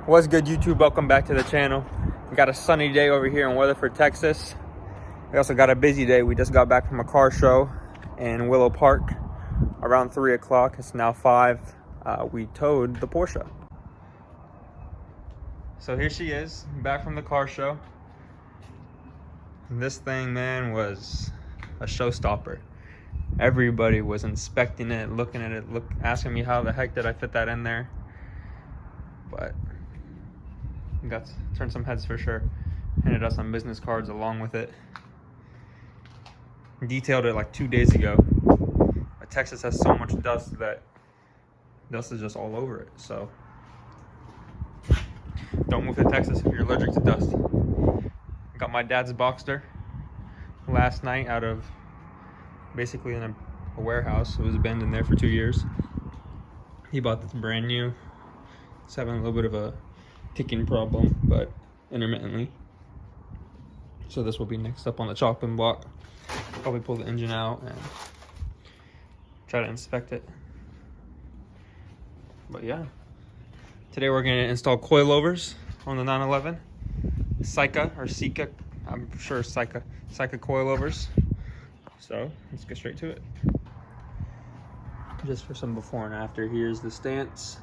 What's good, YouTube? Welcome back to the channel. We got a sunny day over here in Weatherford, Texas. We also got a busy day. We just got back from a car show in Willow Park around 3 o'clock. It's now 5. We towed the Porsche. So here she is, back from the car show. This thing, man, was a showstopper. Everybody was inspecting it, looking at it, asking me how the heck did I fit that in there. But got to turn some heads for sure. Handed us some business cards along with it. Detailed it like 2 days ago. But Texas has so much dust that dust is just all over it. So don't move to Texas if you're allergic to dust. Got my dad's Boxster last night out of basically in a warehouse. It was abandoned there for 2 years. He bought this brand new. It's having a little bit of a ticking problem, but intermittently. So this will be next up on the chopping block. Probably pull the engine out and try to inspect it. But yeah, today we're going to install coilovers on the 911. Ceika, I'm sure Ceika coilovers. So let's get straight to it. Just for some before and after, here's the stance.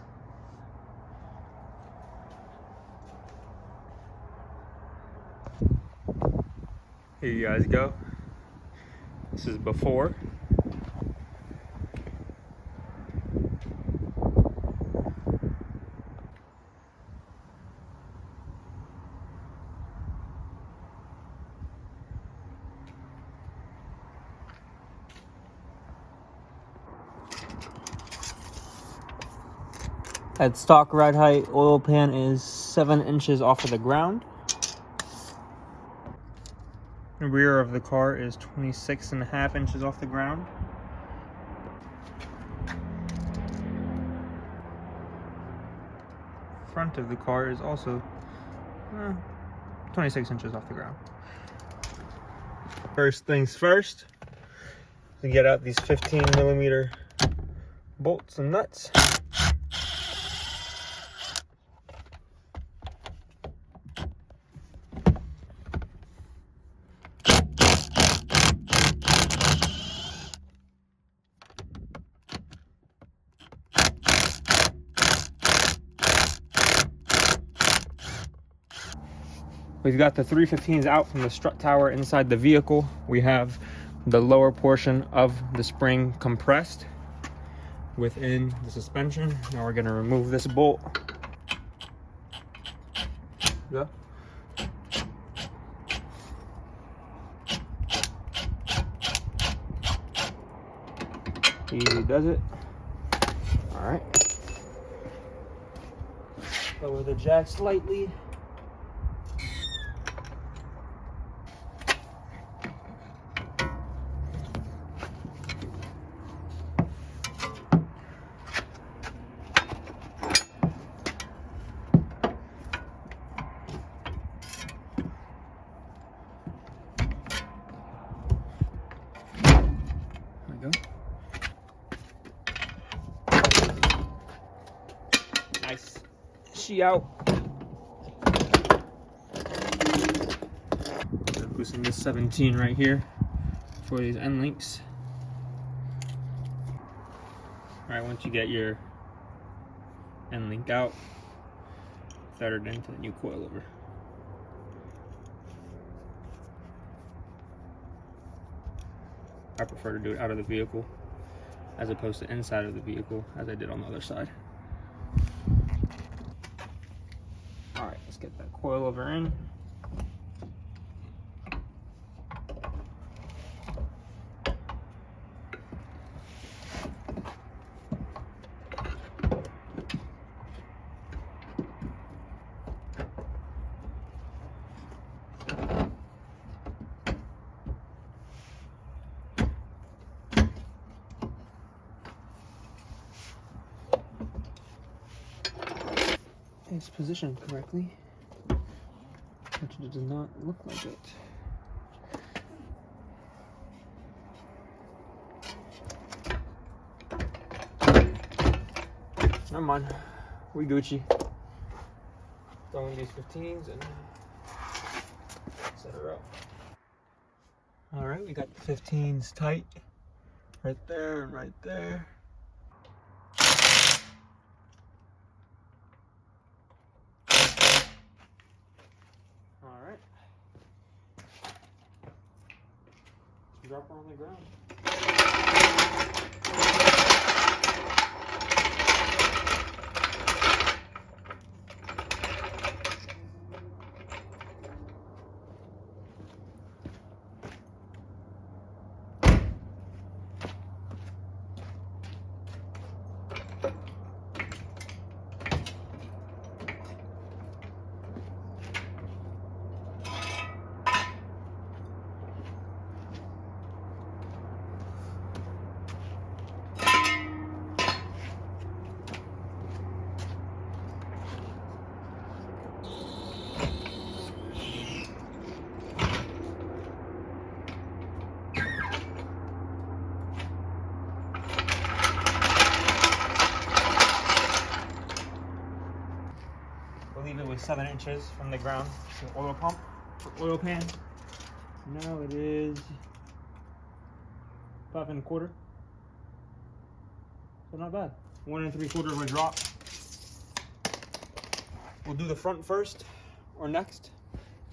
Here you guys go. This is before. At stock ride height, oil pan is 7 inches off of the ground. The rear of the car is 26.5 inches off the ground. Front of the car is also 26 inches off the ground. First things first, to get out these 15mm bolts and nuts. We've got the 315s out from the strut tower inside the vehicle. We have the lower portion of the spring compressed within the suspension. Now we're gonna remove this bolt. Yeah. Easy does it. All right. Lower the jack slightly. Go. Nice. She out. Loosen this 17 right here for these end links. Alright, once you get your end link out, thread it into the new coilover. I prefer to do it out of the vehicle as opposed to inside of the vehicle as I did on the other side. Alright, let's get that coilover in. It's positioned correctly, which it does not look like it. Never mind. We Gucci. Throw in these 15s and set her up. All right, we got the 15s tight right there and right there. All right. Drop her on the ground. I believe it was 7 inches from the ground to the oil pump for oil pan. Now it is 5 1/4. So not bad. 1 3/4 of a drop. We'll do the front first or next,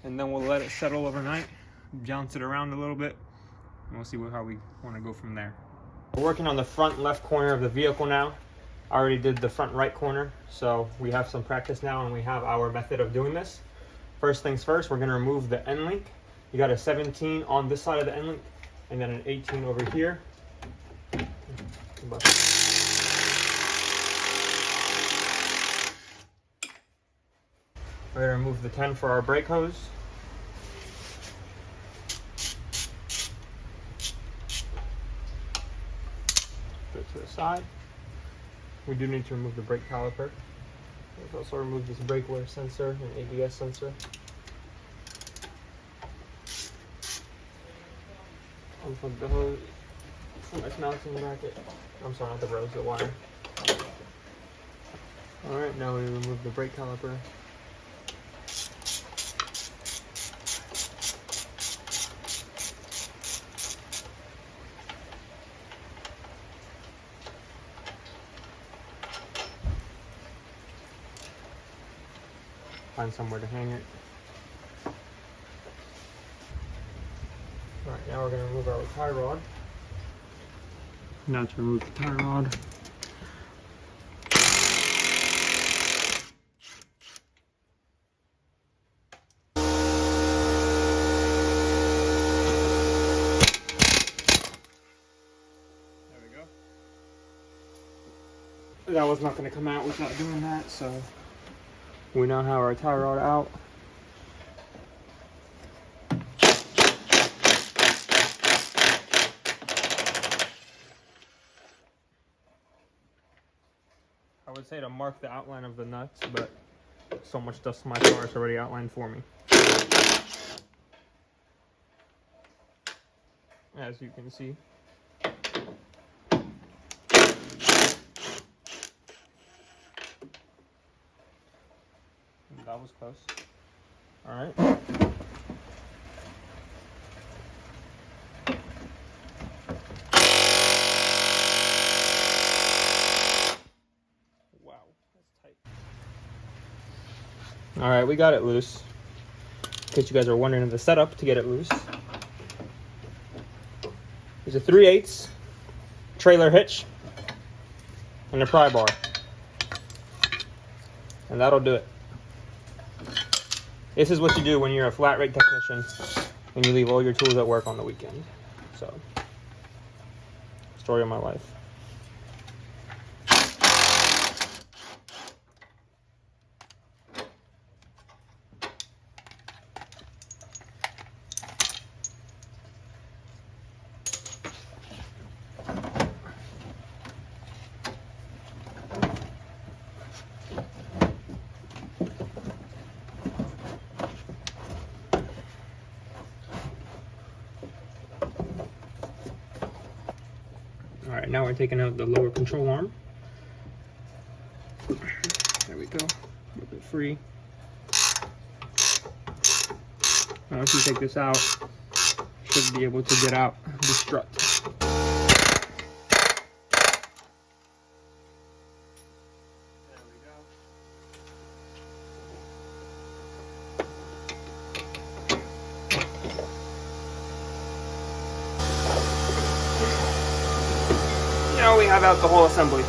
and then we'll let it settle overnight, bounce it around a little bit, and we'll see how we want to go from there. We're working on the front left corner of the vehicle now. I already did the front right corner, so we have some practice now and we have our method of doing this. First things first, we're going to remove the end link. You got a 17 on this side of the end link and then an 18 over here. We're going to remove the 10 for our brake hose. Put it to the side. We do need to remove the brake caliper. We've also removed this brake wear sensor and ABS sensor. Unplug the hose from its mounting bracket. I'm sorry, not the rose, the wire. Alright, now we remove the brake caliper. Find somewhere to hang it. Alright, now we're going to remove our tie rod. Now to remove the tie rod. There we go. That was not going to come out without doing that, so we now have our tie rod out. I would say to mark the outline of the nuts, but so much dust in my car is already outlined for me. As you can see. That was close. All right. Wow, that's tight. All right, we got it loose. In case you guys are wondering the setup to get it loose. There's a 3/8 trailer hitch and a pry bar. And that'll do it. This is what you do when you're a flat rate technician and you leave all your tools at work on the weekend. So, story of my life. All right, now we're taking out the lower control arm. There we go, a bit free. Now once you take this out, you should be able to get out the strut. There we go. Now we have out the whole assembly.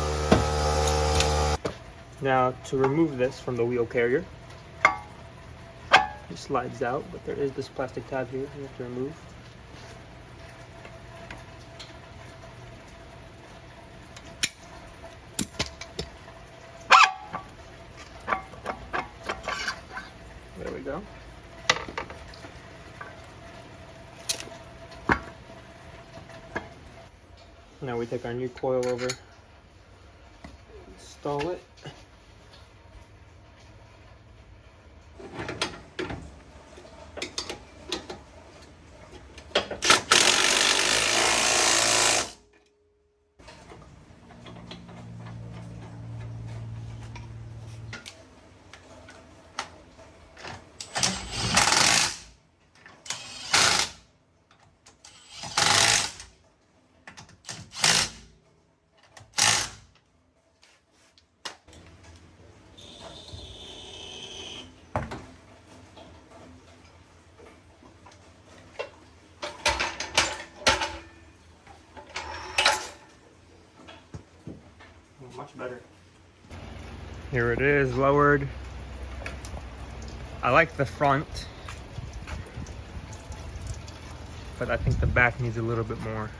Now to remove this from the wheel carrier, it slides out, but there is this plastic tab here you have to remove. There we go. Now we take our new coilover, install it. Much better. Here it is, lowered. I like the front, but I think the back needs a little bit more.